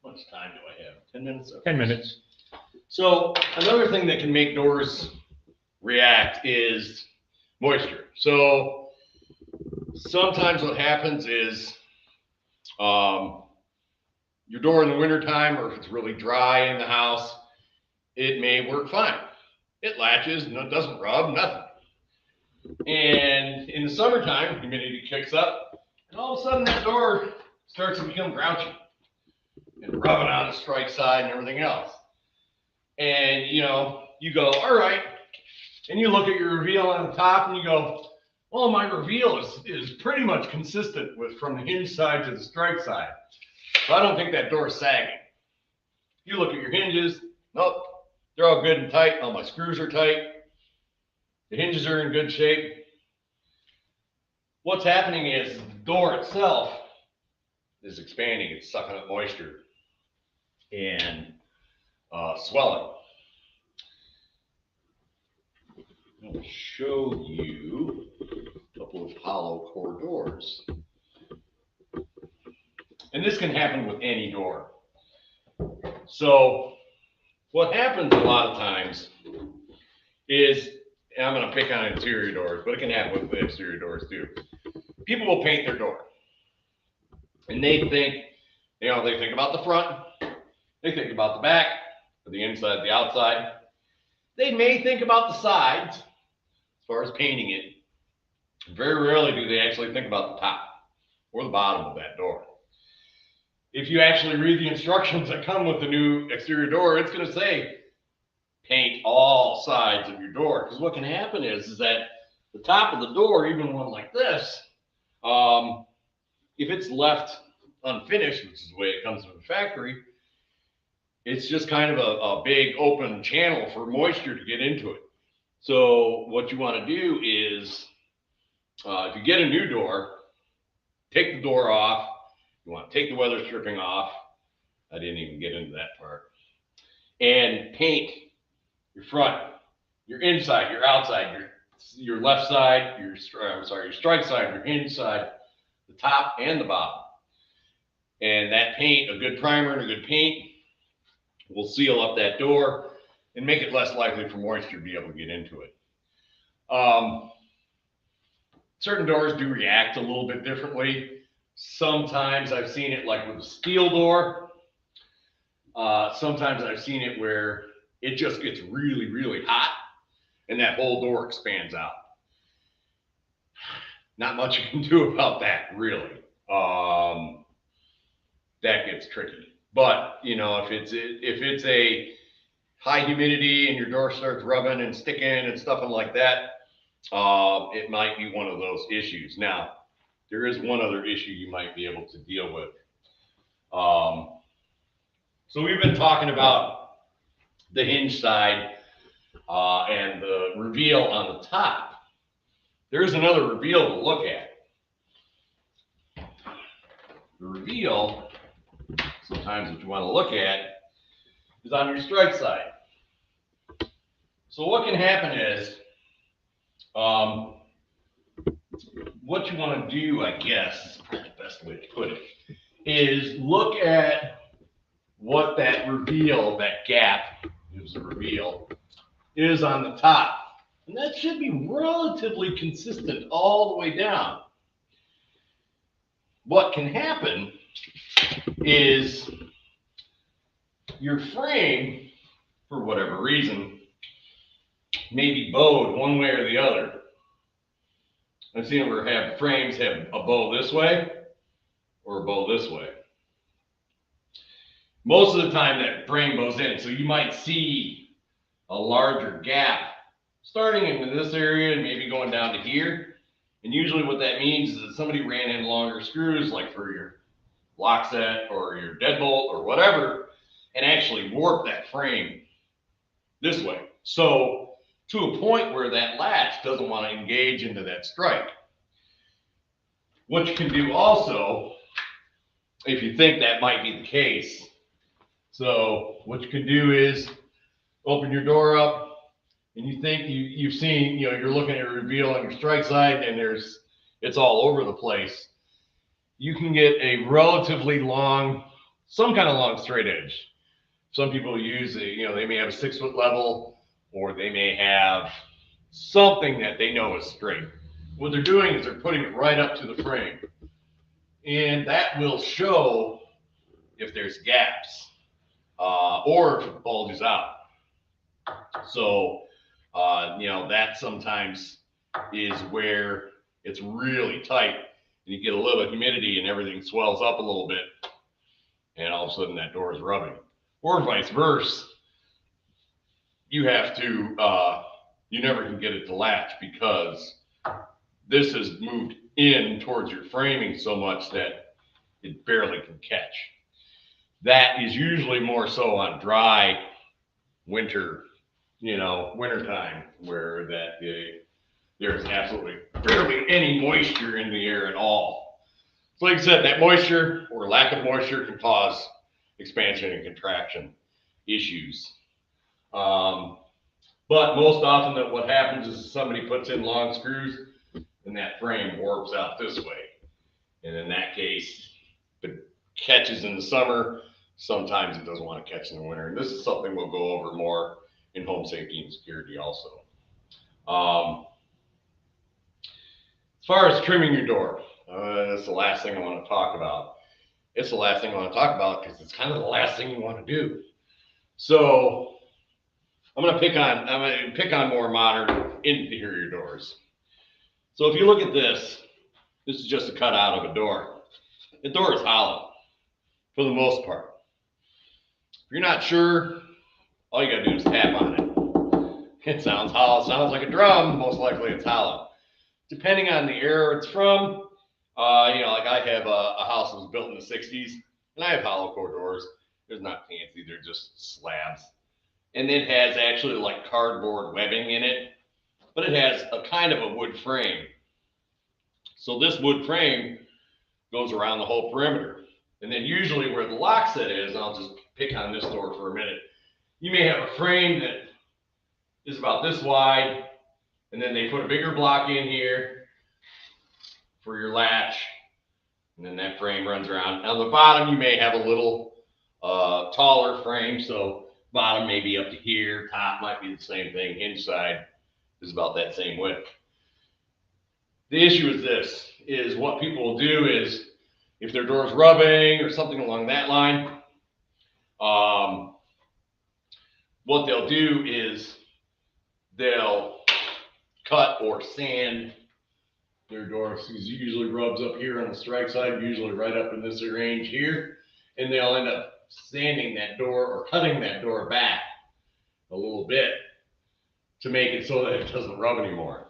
How much time do I have? 10 minutes? Okay. 10 minutes. So another thing that can make doors react is moisture. So sometimes what happens is your door in the wintertime, or if it's really dry in the house, it may work fine. It latches, no, it doesn't rub, nothing. And in the summertime, humidity kicks up, and all of a sudden that door starts to become grouchy and rubbing on the strike side and everything else. And you go, all right, and you look at your reveal on the top and you go, well, my reveal is pretty much consistent with from the hinge side to the strike side. So I don't think that door is sagging. You look at your hinges, nope, they're all good and tight. All my screws are tight. The hinges are in good shape. What's happening is the door itself is expanding. It's sucking up moisture and swelling. I'll show you a couple of hollow core doors. And this can happen with any door. So what happens a lot of times is, and I'm going to pick on interior doors, but it can happen with the exterior doors too. People will paint their door. And they think, they think about the front, they think about the back, the inside, the outside. They may think about the sides as far as painting it. Very rarely do they actually think about the top or the bottom of that door. If you actually read the instructions that come with the new exterior door, it's going to say paint all sides of your door. Because what can happen is that the top of the door, even one like this, if it's left unfinished, which is the way it comes from the factory, it's just kind of a big open channel for moisture to get into it. So what you want to do is, if you get a new door, take the door off. You want to take the weather stripping off. I didn't even get into that part. And paint your front, your inside, your outside, your left side, your strike side, your hinge side, the top and the bottom. And that paint, a good primer and a good paint, will seal up that door and make it less likely for moisture to be able to get into it. Certain doors do react a little bit differently. Sometimes I've seen it like with a steel door. Sometimes I've seen it where it just gets really, really hot and that whole door expands out. Not much you can do about that, really. That gets tricky. But if it's a high humidity and your door starts rubbing and sticking and stuff like that, it might be one of those issues. Now, there is one other issue you might be able to deal with. So we've been talking about the hinge side and the reveal on the top. There's another reveal to look at. The reveal, sometimes what you want to look at, is on your strike side. So what can happen is, what you want to do, I guess, is probably the best way to put it, is look at what that reveal, that gap, is a reveal, is on the top. And that should be relatively consistent all the way down. What can happen is your frame, for whatever reason, may be bowed one way or the other. I've seen where have frames have a bow this way or a bow this way. Most of the time that frame bows in, so you might see a larger gap starting in this area and maybe going down to here. And usually what that means is that somebody ran in longer screws, like for your lock set or your deadbolt or whatever, and actually warped that frame this way. So to a point where that latch doesn't want to engage into that strike. What you can do also, if you think that might be the case, so what you can do is open your door up and you think you've seen, you're looking at a reveal on your strike side and it's all over the place. You can get a relatively long, some kind of long straight edge. Some people use they may have a 6 foot level, or they may have something that they know is straight. What they're doing is they're putting it right up to the frame. And that will show if there's gaps or if it bulges out. So, that sometimes is where it's really tight and you get a little humidity and everything swells up a little bit and all of a sudden that door is rubbing. Or vice versa. You have to, you never can get it to latch because this has moved in towards your framing so much that it barely can catch. That is usually more so on dry winter, wintertime, where there's absolutely barely any moisture in the air at all. So like I said, that moisture or lack of moisture can cause expansion and contraction issues. But most often that what happens is somebody puts in long screws and that frame warps out this way. And in that case, if it catches in the summer, sometimes it doesn't want to catch in the winter. And this is something we'll go over more in home safety and security also. As far as trimming your door, that's the last thing I want to talk about. It's the last thing I want to talk about because it's kind of the last thing you want to do. So I'm going to pick on more modern interior doors. So if you look at this is just a cutout of a door. The door is hollow for the most part. If you're not sure, all you got to do is tap on it. It sounds hollow, sounds like a drum, most likely it's hollow. Depending on the era it's from, like I have a house that was built in the 60s, and I have hollow core doors. They're not fancy, they're just slabs. And it has actually like cardboard webbing in it, but it has a kind of a wood frame. So this wood frame goes around the whole perimeter. And then usually where the lock set is, I'll just pick on this door for a minute. You may have a frame that is about this wide, and then they put a bigger block in here for your latch, and then that frame runs around. On the bottom, you may have a little taller frame, so bottom may be up to here, top might be the same thing, inside is about that same width. The issue is this, is what people will do is, if their door's rubbing or something along that line, what they'll do is they'll cut or sand their door. It usually rubs up here on the strike side, usually right up in this range here, and they'll end up sanding that door or cutting that door back a little bit to make it so that it doesn't rub anymore.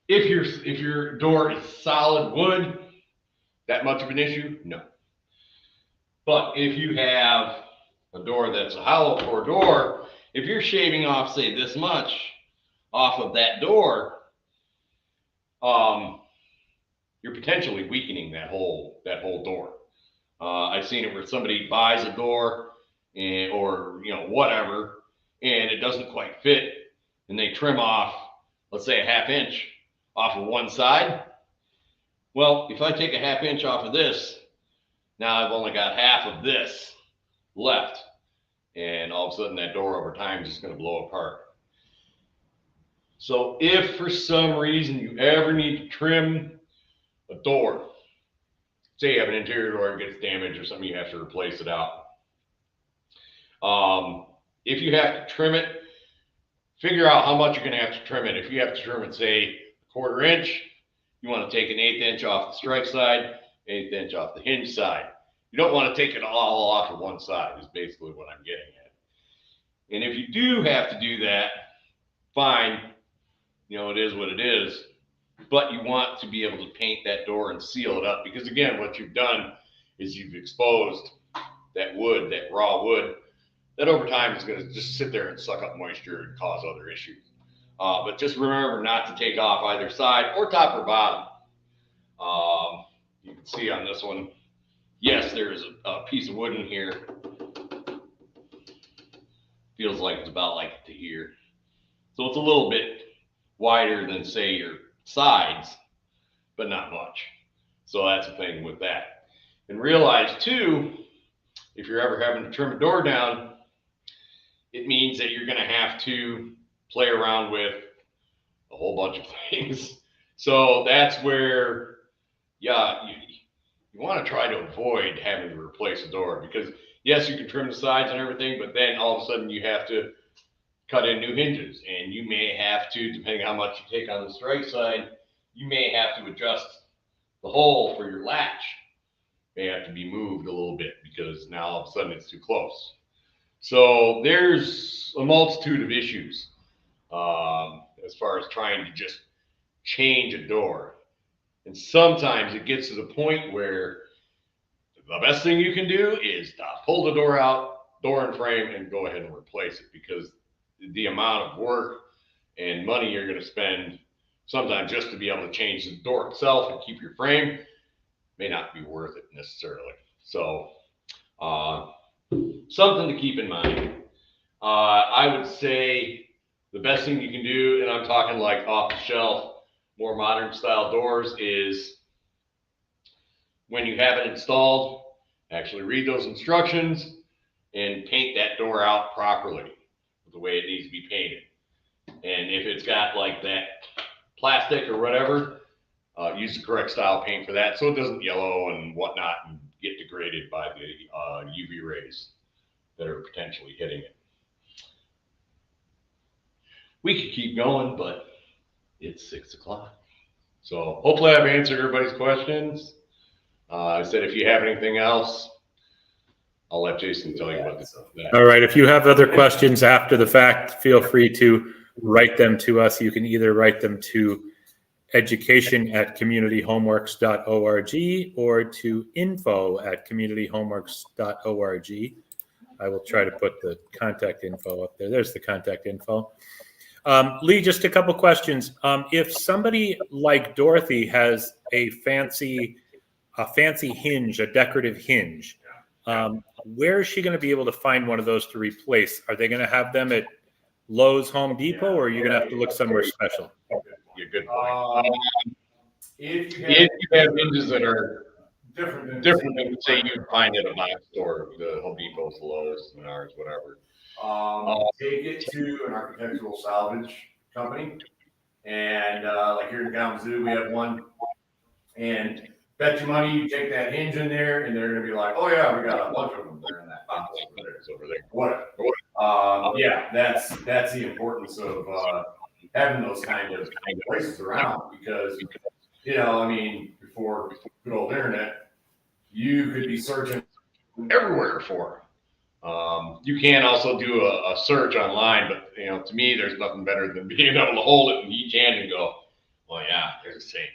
If your door is solid wood, that much of an issue? No. But if you have a door that's a hollow core door, if you're shaving off, say, this much off of that door, you're potentially weakening that whole door. I've seen it where somebody buys a door or whatever, and it doesn't quite fit, and they trim off, let's say, a ½ inch off of one side. Well, if I take a ½ inch off of this, now I've only got half of this left, and all of a sudden that door over time is just going to blow apart. So if for some reason you ever need to trim a door, say you have an interior door that gets damaged or something, you have to replace it out. If you have to trim it, figure out how much you're going to have to trim it. If you have to trim it, say, 1/4 inch, you want to take an 1/8 inch off the strike side, 1/8 inch off the hinge side. You don't want to take it all off of one side, is basically what I'm getting at. And if you do have to do that, fine, it is what it is. But you want to be able to paint that door and seal it up, because again, what you've done is you've exposed that wood, that raw wood, that over time is going to just sit there and suck up moisture and cause other issues. But just remember not to take off either side or top or bottom. You can see on this one, yes, there's a piece of wood in here. Feels like it's about like to here. So it's a little bit wider than, say, your sides, but not much. So that's the thing with that. And realize too, if you're ever having to trim a door down, it means that you're going to have to play around with a whole bunch of things. So that's where, you want to try to avoid having to replace a door, because yes, you can trim the sides and everything, but then all of a sudden you have to cut in new hinges, and you may have to, depending on how much you take on the strike side, you may have to adjust the hole for your latch. May have to be moved a little bit because now all of a sudden it's too close. So there's a multitude of issues as far as trying to just change a door. And sometimes it gets to the point where the best thing you can do is to pull the door out, door and frame, and go ahead and replace it, because the amount of work and money you're going to spend sometimes just to be able to change the door itself and keep your frame may not be worth it necessarily. So something to keep in mind. I would say the best thing you can do, and I'm talking like off the shelf, more modern style doors, is when you have it installed, actually read those instructions and paint that door out properly the way it needs to be painted. And if it's got like that plastic or whatever, use the correct style paint for that so it doesn't yellow and whatnot and get degraded by the UV rays that are potentially hitting it. We could keep going, but it's 6 o'clock. So hopefully I've answered everybody's questions. I said if you have anything else, I'll let Jason tell you about this. All right. If you have other questions after the fact, feel free to write them to us. You can either write them to education@communityhomeworks.org or to info@communityhomeworks.org. I will try to put the contact info up there. There's the contact info. Lee, just a couple questions. If somebody like Dorothy has a fancy hinge, a decorative hinge, where is she going to be able to find one of those to replace? Are they going to have them at Lowe's, Home Depot, or are you going to have to look somewhere special? Yeah, good point. If you have hinges that are different than, say, you'd find at a box store, the Home Depot's, Lowe's, Menards, whatever. Take it to an architectural salvage company, and like here in Kalamazoo, we have one, and bet your money you take that hinge in there, and they're going to be like, oh yeah, we got a bunch of them there in that box over there. Whatever. Yeah, that's the importance of having those kind of places around, because before good old internet, you could be searching Everywhere for You can also do a search online, but to me, there's nothing better than being able to hold it in each hand and go, well, yeah, they're the same.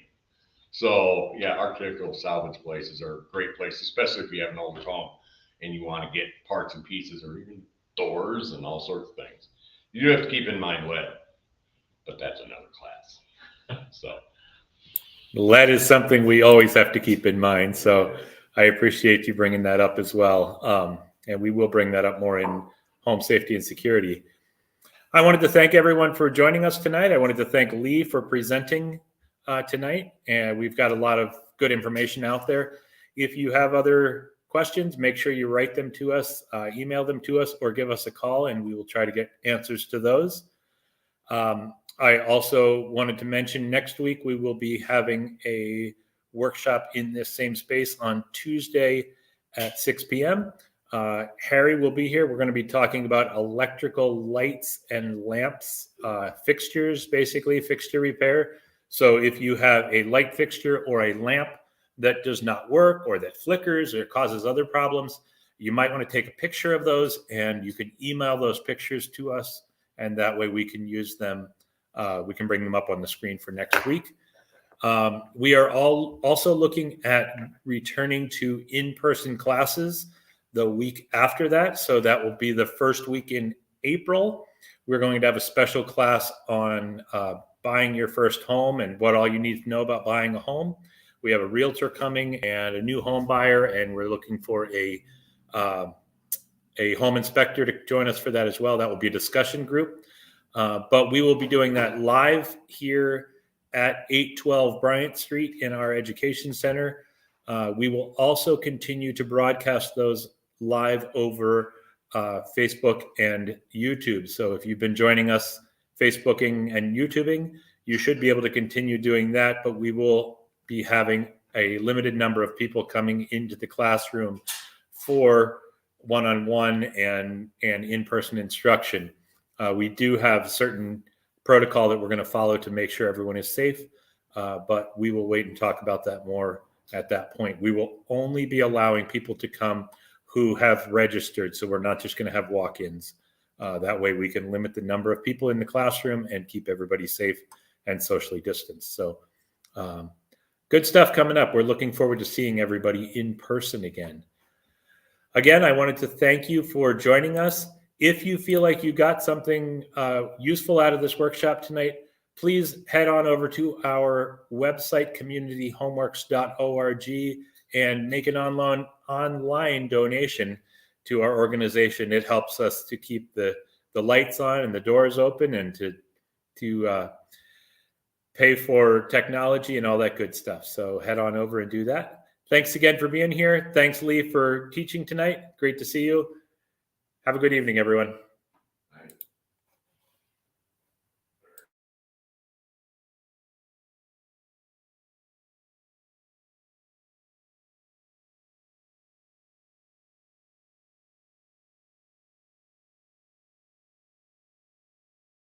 So yeah, architectural salvage places are a great place, especially if you have an older home and you want to get parts and pieces or even doors and all sorts of things. You do have to keep in mind lead, but that's another class. So Lead is something we always have to keep in mind. So I appreciate you bringing that up as well. And we will bring that up more in home safety and security. I wanted to thank everyone for joining us tonight. I wanted to thank Lee for presenting tonight. And we've got a lot of good information out there. If you have other questions, make sure you write them to us, email them to us, or give us a call, and we will try to get answers to those. I also wanted to mention next week we will be having a workshop in this same space on Tuesday at 6 p.m. Harry will be here. We're going to be talking about electrical lights and lamps, fixtures, basically fixture repair. So if you have a light fixture or a lamp that does not work or that flickers or causes other problems, you might want to take a picture of those, and you can email those pictures to us, and that way we can use them. We can bring them up on the screen for next week. We are also looking at returning to in-person classes the week after that. So that will be the first week in April. We're going to have a special class on buying your first home and what all you need to know about buying a home. We have a realtor coming and a new home buyer, and we're looking for a home inspector to join us for that as well. That will be a discussion group. But we will be doing that live here at 812 Bryant Street in our education center. We will also continue to broadcast those live over Facebook and YouTube. So if you've been joining us Facebooking and YouTubing, you should be able to continue doing that, but we will be having a limited number of people coming into the classroom for one-on-one and in-person instruction. We do have certain protocol that we're going to follow to make sure everyone is safe, but we will wait and talk about that more at that point. We will only be allowing people to come who have registered, so we're not just going to have walk-ins. That way we can limit the number of people in the classroom and keep everybody safe and socially distanced. So good stuff coming up. We're looking forward to seeing everybody in person again. Again, I wanted to thank you for joining us. If you feel like you got something useful out of this workshop tonight, please head on over to our website, communityhomeworks.org, and make an online donation to our organization. It helps us to keep the lights on and the doors open, and to pay for technology and all that good stuff. So head on over and do that. Thanks again for being here. Thanks, Lee, for teaching tonight. Great to see you. Have a good evening, everyone.